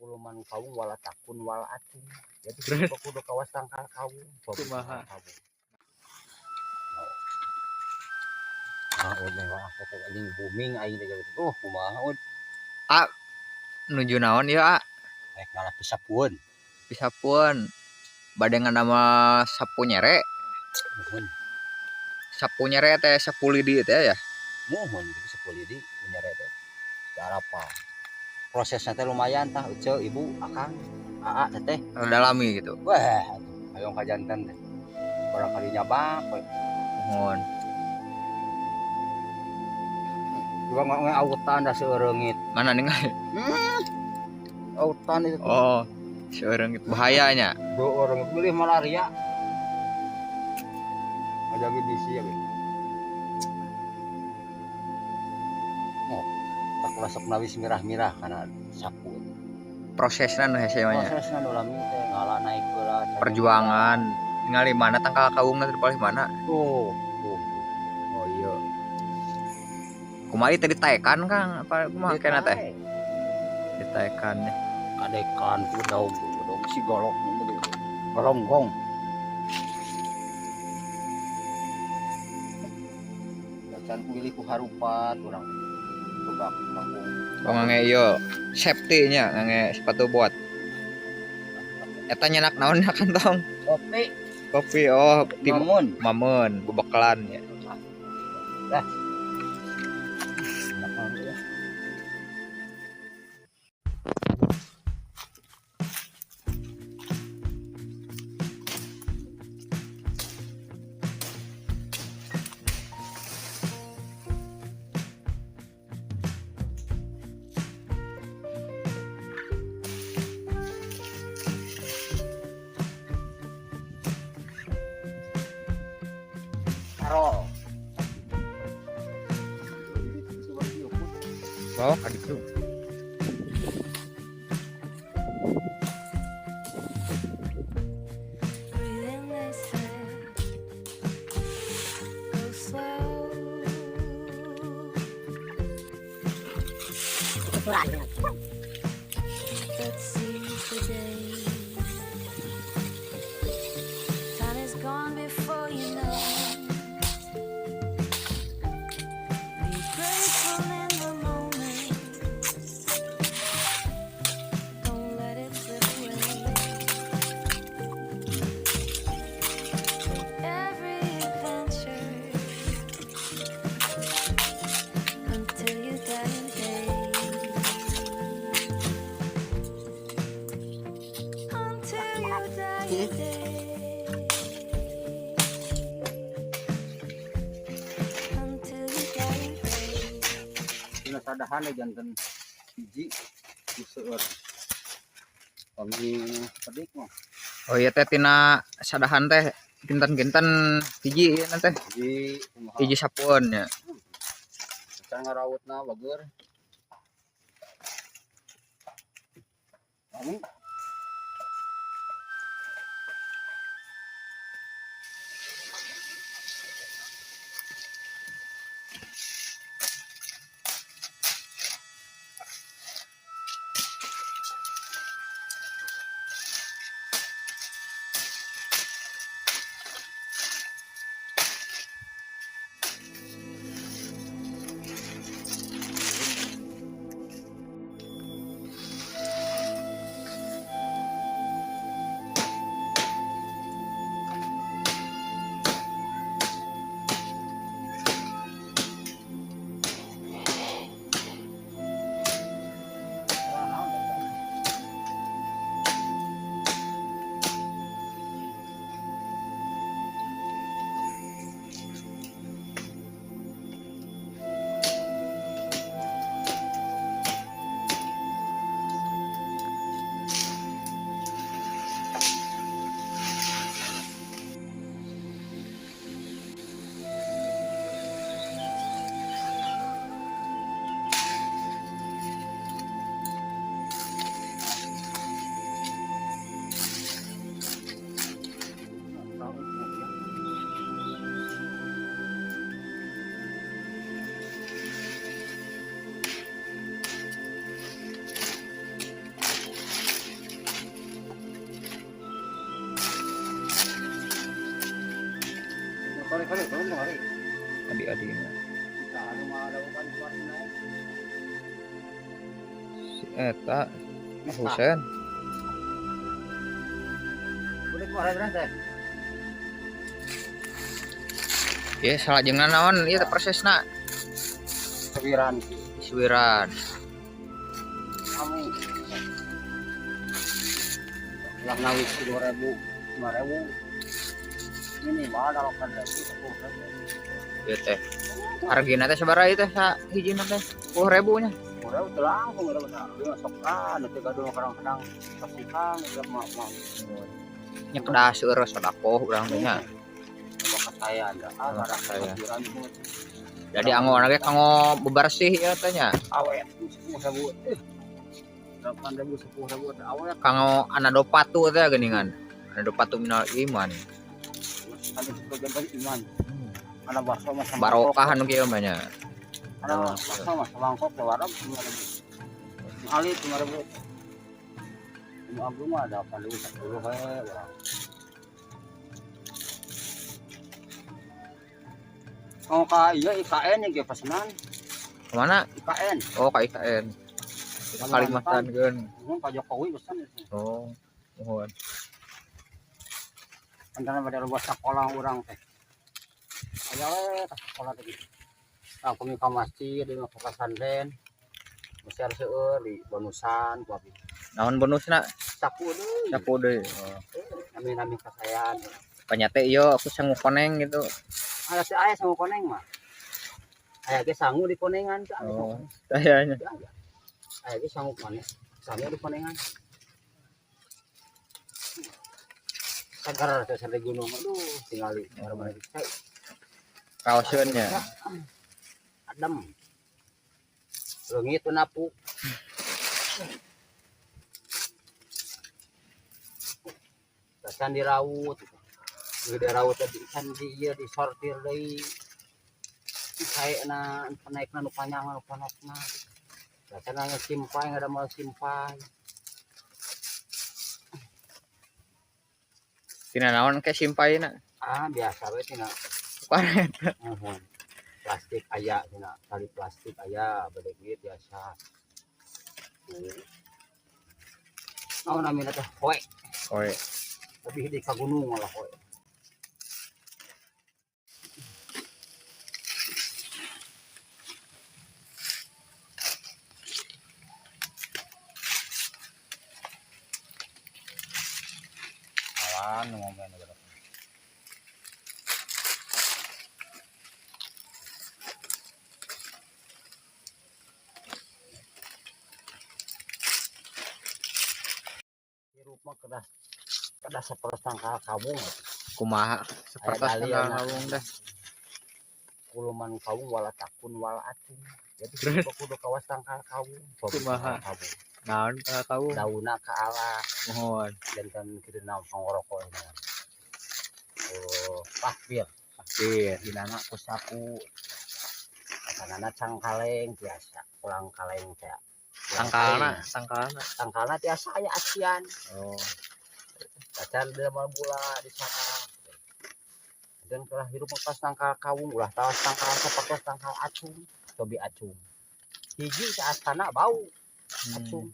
uluman kawung wala takun wala acung. Jadi Bener. kudu kawas tangkal kawung. Kumaha? Udah wah kita anjing booming aing teh gitu. Kumaha ud. Nuju naon ya Rek ngalah pisapueun. pisapuan badengan nama sapu nyere Nuhun. teh sapu lidi teh ya Muhun gitu sepuluh di menyeret teh. Cara apa? Prosesnya teh lumayan tah ece ibu akang aa teteh. dalami gitu. Wah, hayong kajanten teh. Barangkali nyabak we. Mohon Juga autan da seureungit. mana nih nggak? Autan itu tuh. Oh seorang itu bahayanya. Do orang pilih malaria. Aja bisi ya. Oh, tak resep nawis mirah-mirah karena sapu. Prosesnya nu hese mah nya. Prosesna nu lami teh ngalah naik berat. Perjuangan ningali mana tangkal kawungna teh paling mana Tuh. oh iya kumaha tadi taekan Kang apa kumaha kena teh ditaekan nya Adekan ku daun si golok geronggong. Can pilih ku harupat urang coba kampung. oh ngange ieu safety nya ngange sepatu bot eta nyenak naon ya kantong Kopi kopi oh mamun bebekalan ya dah. Karo. oh adik tuh Dina sadahan janten hiji diseueur. Kami pedik mah. oh iya teh tina sadahan teh kinten-kinten hiji ieu teh hiji sapuan ya Cara ngarautna bageur. Kami kali belum kali. adik-adiknya. Anu mah ada bukan suasana. Si eta Husen. Boleh keluar berang teh. Ya salah jeung naon ieu prosesna Kewiran iswiran. kami. Lah nawik 2.000, 5.000. Ini mah kalau kan 10.000. Ieu teh. Hargina teh sabaraha ieu teh sa hijina teh? 10.000 nya. Udah langsung udah benar. Dia sok kan nanti gaduh kadang-kadang pasti kang udah mau. Nya kedah seueur sodaqoh urang teh nya. Bakat saya ada. Garang saya. kewiran itu. Jadi anggo ge kanggo bebersih ieu teh nya. Awet 10.000. 8.000 10.000 teh awet. Kanggo anado patu teh geuningan. Anado patu minal iman. Ada sebagian dari iman. Anak bakso mah sama Barokah anu kieu mah nya. anak bakso mah mangkok keluar 5.000. Ali 5.000. Ini aku mah ada 10 we urang. Oh ka iya IKN yang ge pesanan. Kemana? IKN. Oh ka IKN. Kita Kalimantan geun. Pak Jokowi pesan itu. Oh, mohon. Antara pada buat sekolah orang teh. Aya we ka sekolah teh. Nah, kami ka masjid di pesantren. Besar seueur di bonusan ku abi. Naon bonusna? Sapu deui. Sapu deui. Nami kasayan. Panyate ieu aku sangu koneng gitu. Aya teh aya sangu koneng mah. Aya ge sangu di konengan teh. Oh, sayanya. Aya ge sangu koneng. Sangu di konengan. Sagar teh sampai gunung. Aduh, tingali marah-marah kita. Kaoskeun nya. Adem. Leungit teu napu. Can diraut. Diraut tadi kan dia disortir deui. Saena naikna nu panjang nu panasna. Rasana simpai ada mau simpai. Tina naon ke simpaina? Ah biasa we tina. Paret. Plastik aya tina, tali plastik aya bade biasa. Oh namina teh hoe. Oe. Tapi di ka gunung malah hoe. Awan ngomongin gitu. Di rumah kedah seperti tangkal kabung. Kumaha seperti Aya tanggal dalilna. kabung dah. Kuluman kabung wala takun wala acung. Jadi Terus? kudu kawas tangkal kabung. Kumaha? Kabung. Naon tanggal kabung? Dauna ke alas. Mohon. Dan kan kita naon pangoroko ini. Oh, pakbir. Iya. Dinana ku sapu. Kasanana cangkaleng biasa. Pulang kaleng teh. Tangkalna. Tangkalna tiasa aya asian. Oh. Pacar dia mau bola di sana. Dan telah hidup pas tangkal kawung ulah tawas tangkal seperti tangkal acung. Tobi acung. Hiji ke astana bau. Acung.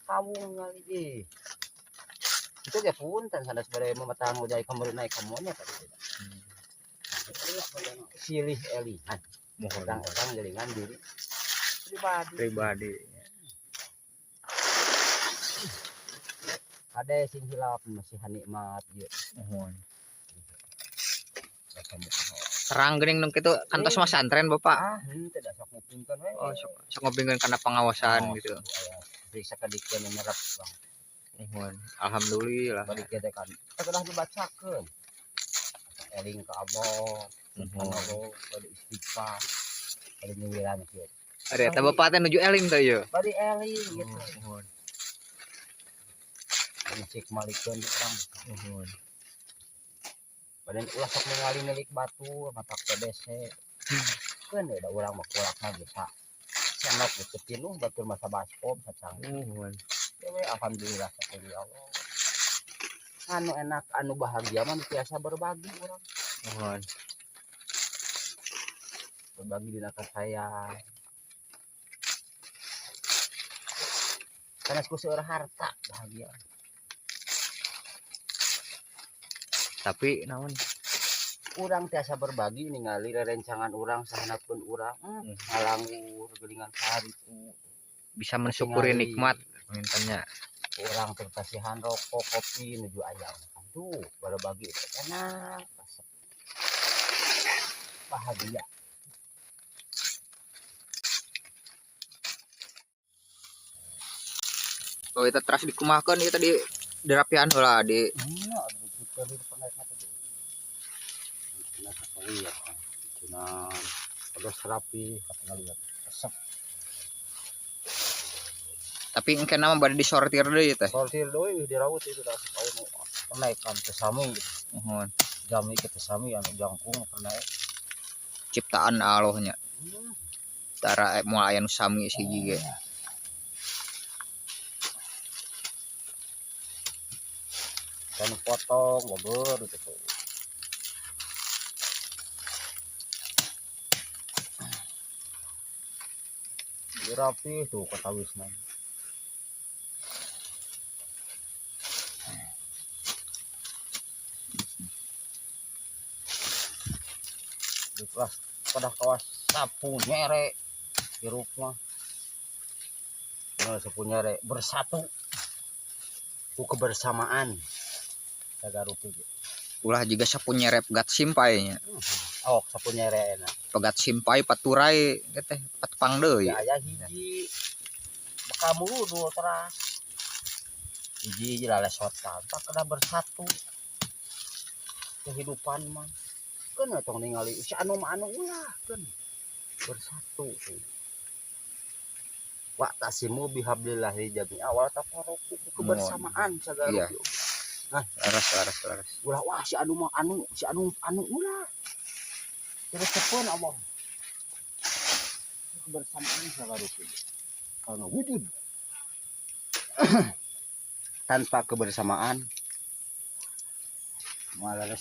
Kawung ngali. Itu dia pun dan sana sebagai mematang udah kembali naik kemuanya tadi. Silih Eli. Mohon. Orang jaringan diri Pribadi. Ada sing hilap masih nikmat ya. Mohon. Serang geuning nu kitu kantos mah santren Bapak. Tidak sok ngupingkeun we. Oh, sok ngobingkeun kana pengawasan gitu. Bisa kadikeun nyerap Bang. Mohon. Alhamdulillah. Bari kita kan kedah dibacakeun. Eling ka Allah. Subhanallah, bari istighfar. Bari nyuwiran kieu. Ari eta Bapak teh nuju eling teh ieu. Bari eling gitu. Mohon. Cek malikeun orang. Mohon. Badan ulah sok ningali milik batu matak TBC. Keun da urang mah kulakna bisa. Sanok itu pinuh batur masa baskom sacang. Mohon. Dewe alhamdulillah sakali Allah. Anu enak anu bahagia mah biasa berbagi urang. Mohon. berbagi dengan saya. Karena aku seorang harta bahagia. Tapi naon Urang tiasa berbagi ningali rerencangan urang sahanapun urang ngalangur gelingan hari itu bisa mensyukuri Tingali. nikmat mintanya. Urang terkasihan rokok kopi nuju ayam aduh berbagi enak bahagia. Oh itu terus dikumakan itu di dirapian lah di Iya, kita di pernah tuh. Nah, sekali ya. Cina ada serapi kata lihat. Resep tapi engke nama bade disortir deui teh. sortir doi dirawat itu dah supaya kenaikan kesami gitu. Mohon Jami ke kesami anu jangkung pernah. ciptaan Allahnya. Tara moal aya nu sami siji ge. Dan potong gober gitu. Dirapi tuh kata Wisna. Di kelas pada kawas sapu nyere hirup mah. Nah, sapu nyere bersatu. Ku kebersamaan. Sagarupi. Ulah juga sapu nyerep gat simpai nya. Oh, sapu nyere enak. Pegat simpai paturai teh patepang deui. Ya aya hiji. Baka mulu teras. Hiji lalesotan tak kena bersatu. Kehidupan mah. Kan tong ningali si anu mah anu ulah kan. Bersatu. Wa tasimu bihablillahi jami'a wa tafarraqu kebersamaan sagaru. Iya. Nah, Laras. ulah wah si anu mah anu ulah. Terus cepun Allah. Kebersamaan sagaru. Karena wujud tanpa kebersamaan malah